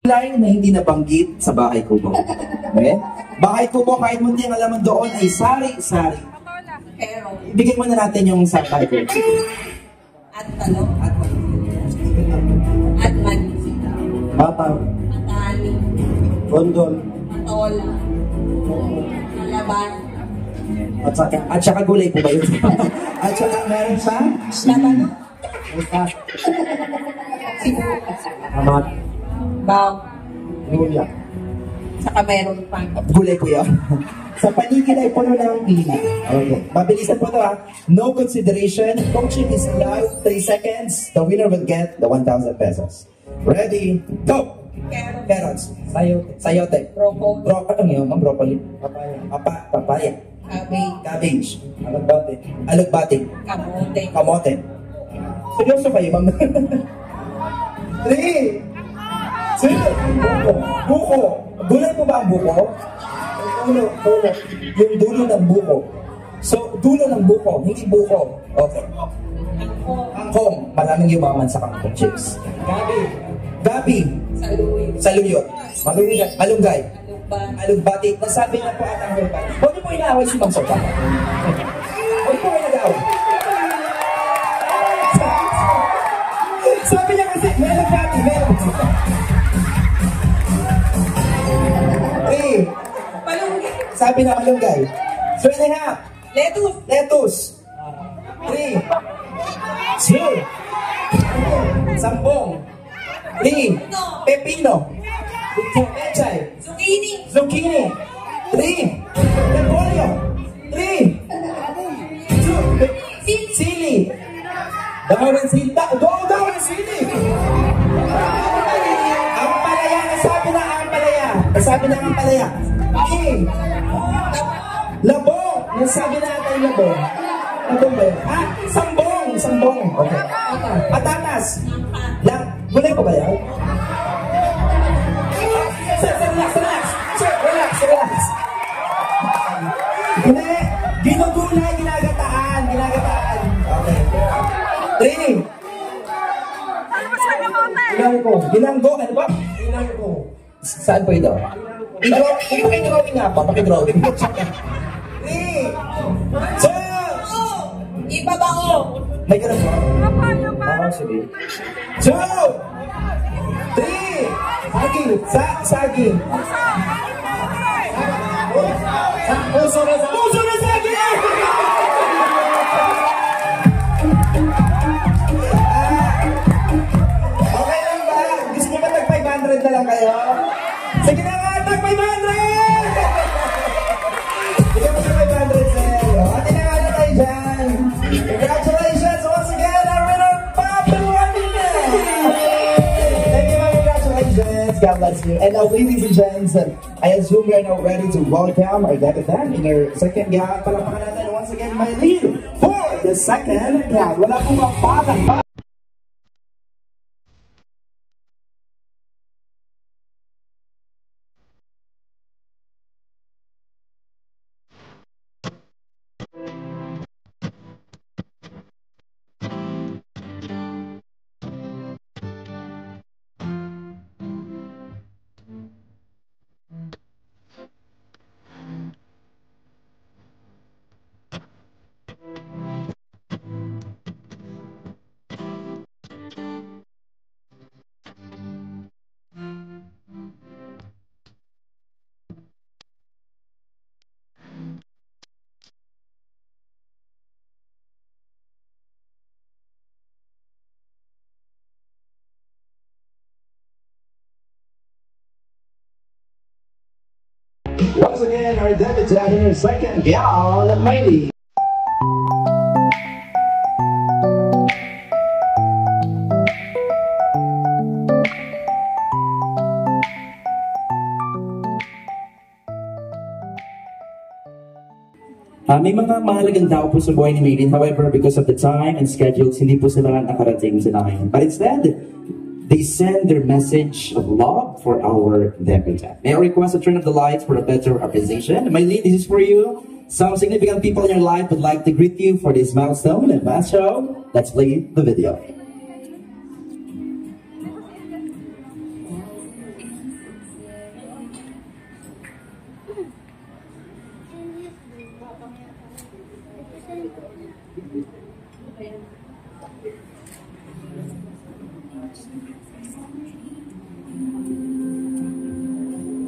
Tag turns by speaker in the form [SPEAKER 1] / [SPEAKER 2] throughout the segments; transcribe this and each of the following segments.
[SPEAKER 1] Line na hindi nabanggit sa bahay kubo. Okay? Bahay kubo, kahit munti ang alaman doon ay sari-sari.
[SPEAKER 2] Pero,
[SPEAKER 1] Ibigay muna natin yung sa bahay kubo.
[SPEAKER 2] at talong, at mani,
[SPEAKER 1] Bataw,
[SPEAKER 2] atani,
[SPEAKER 1] gondol,
[SPEAKER 2] patola, malaban,
[SPEAKER 1] at saka gulay po ba yun? At saka meron sa
[SPEAKER 2] labano,
[SPEAKER 1] amat,
[SPEAKER 2] baw,
[SPEAKER 1] luya.
[SPEAKER 2] saka meron pang
[SPEAKER 1] Gulay po yun. Sa paligid ay puno ng pili. Okay. Mabilisan po ito ha. No consideration. Coaching is allowed. 3 seconds. The winner will get the 1,000 pesos. Ready? Go! Carrots. Sayote.
[SPEAKER 2] broccoli,
[SPEAKER 1] Ano yun? Broccoli. Papaya.
[SPEAKER 2] cabbage,
[SPEAKER 1] Cabbage. Alugbati.
[SPEAKER 2] kamote,
[SPEAKER 1] Kamote. Seryoso kayo, ma'am? 3, 2, buko. Gulay po ba ang buko? Dulo. Yung dulo ng buko. So, dulo ng buko, hindi buko. Okay. Kangkong. Maraming yumaman sa kangkong chips. Gabi. Saluyot. Malunggay. Alugbati. Nasabi na po at ang alugbati. Huwag niyo po inaaway si Mang Soka. Huwag po kayo nag-aaway. Sabi niya kasi, may alugbati. Sabi na malunggay. 3.5. Lettuce. 3. 2. Sampung. 3. Pepino. Pechay. Zucchini. 3. Repolyo. 3. 2. Sili. Dahon ng sili. Ampalaya. Nasabi na ampalaya. Labong! Nasabi na natin labong. Labong ba yun? Sambong. Okay. Patatas. Gulay pa ba yan? Relax. Ginugulay, ginagataan. Okay. 3. Ginanggo. Ano ba? Saan po ito? Pakidrawing nga pa. 3. 2.
[SPEAKER 2] ibabao,
[SPEAKER 1] May ganun po? Sige. 2. 3. Saging. Puso na saging! Okay lang ba? Gusto mo ba tag-500 na lang kayo? Sige na nga, tag-500! Sige mo sa 500 sa'yo. Ate na nga na kayo dyan. Congratulations once again, our winner, Pablo Amina! Thank you, congratulations. God bless you. And now, ladies and gents, I assume we are now ready to welcome our Dapitan in our second gag. Palakpakan natin once again, my lead for the second gag. Wala pong mapatang ba? Once again, our debutant in her second gown, Miley. May mga mahalagang tao po sa buhay ni Maylin. However, because of the time and schedules, hindi po sila nakarating sa namin. But instead, they send their message of love for our debutant. May I request to turn off the lights for a better appreciation? Maylin, this is for you. Some significant people in your life would like to greet you for this milestone and last show. Let's play the video.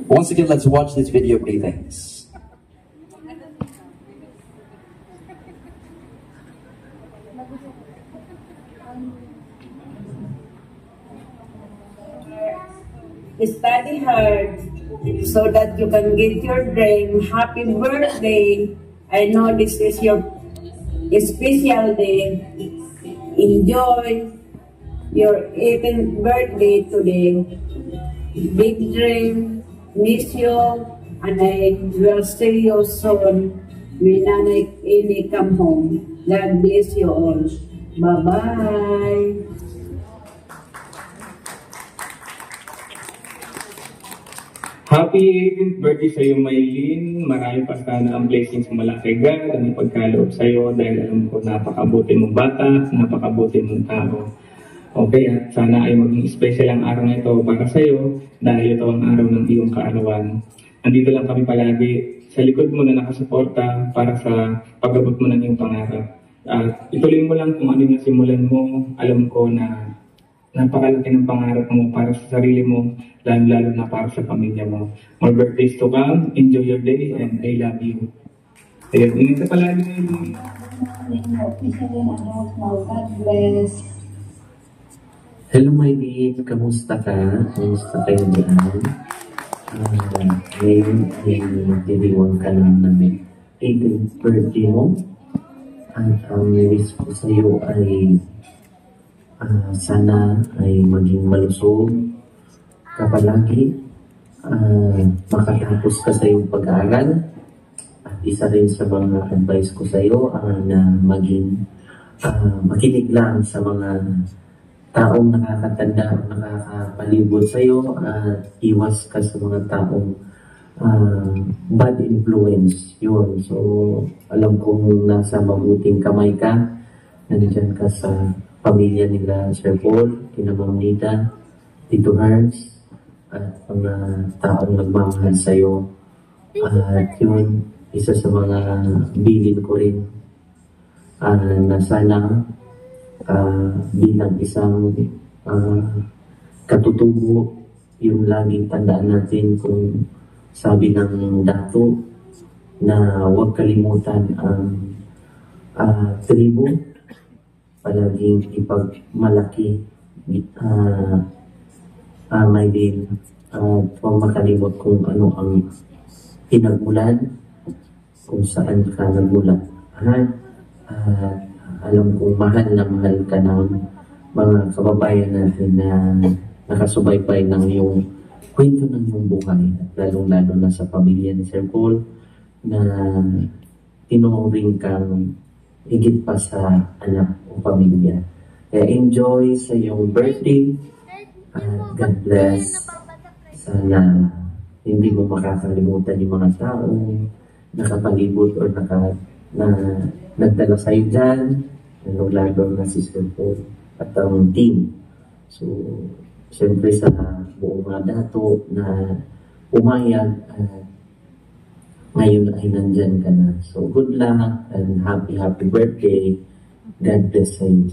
[SPEAKER 1] Once again, let's watch this video briefings.
[SPEAKER 3] Study hard so that you can get your dream. Happy birthday. I know this is your special day. Enjoy your 18th birthday today. Big dream. Miss you. And I will see you soon when Nanay Ini come home. God bless you all. Bye-bye.
[SPEAKER 4] Happy 18th birthday sa iyo, Maylin. Marami pa sana ang blessings mula kay God, ang ipagkaloob sa iyo dahil alam ko napakabuti mong bata, napakabuti mong tao. Okay, at sana ay maging special ang araw na ito para sa iyo dahil ito ang araw ng iyong kaarawan. Andito lang kami palagi sa likod mo na nakasuporta para sa pag-abot mo ng iyong pangarap. At ituloy mo lang kung ano yung nasimulan mo. Alam ko na napakalaki ng pangarap mo para sa sarili mo, lalo na para sa pamilya mo. More birthdays to come, enjoy your day, and I love you. Ayun, ingat ka palagi ngayon.
[SPEAKER 3] God bless.
[SPEAKER 5] Hello, Maylin. Kamusta ka? Kamusta kayo dyan? Ngayon ay magdiriwang ka lang namin 18th birthday mo. At ang wish ko sa iyo ay sana ay maging malusog ka palagi, makatapos ka sa iyong pag-aaral. At isa rin sa mga advice ko sa iyo na maging makinig lang sa mga taong nakakatanda o nakakapalibot sa iyo at iwas ka sa mga taong bad influence. Yun. So, alam kong nasa mabuting kamay ka. Nandiyan ka sa pamilya nila Sir Paul, kina Ma'am Nita, Tito Herz, at mga taong nagmamahal sa iyo. At yun, isa sa mga bilin ko rin na sana bilang isang katutubo, yung laging tandaan natin kung sabi ng dato na huwag kalimutan ang tribo, palaging ipagmalaki may din at huwag makalimot kung ano ang pinagmulan, kung saan ka nagmulat. Alam kong mahal na mahal ka ng mga kababayan natin na nakasubaybay ng iyong kwento ng iyong buhay, at lalong-lalo na sa pamilya ni Sir Paul na tinuring kang higit pa sa anak o pamilya. Kaya enjoy sa iyong birthday at God bless. Sana hindi mo makakalimutan yung mga taong nakapalibot o nagdala sa'yo dyan, lalo na si Sir Paul at ang team. So, siyempre sa buong mga dato na umayag ngayon ay nandyan ka na. So, good luck and happy birthday. God bless you.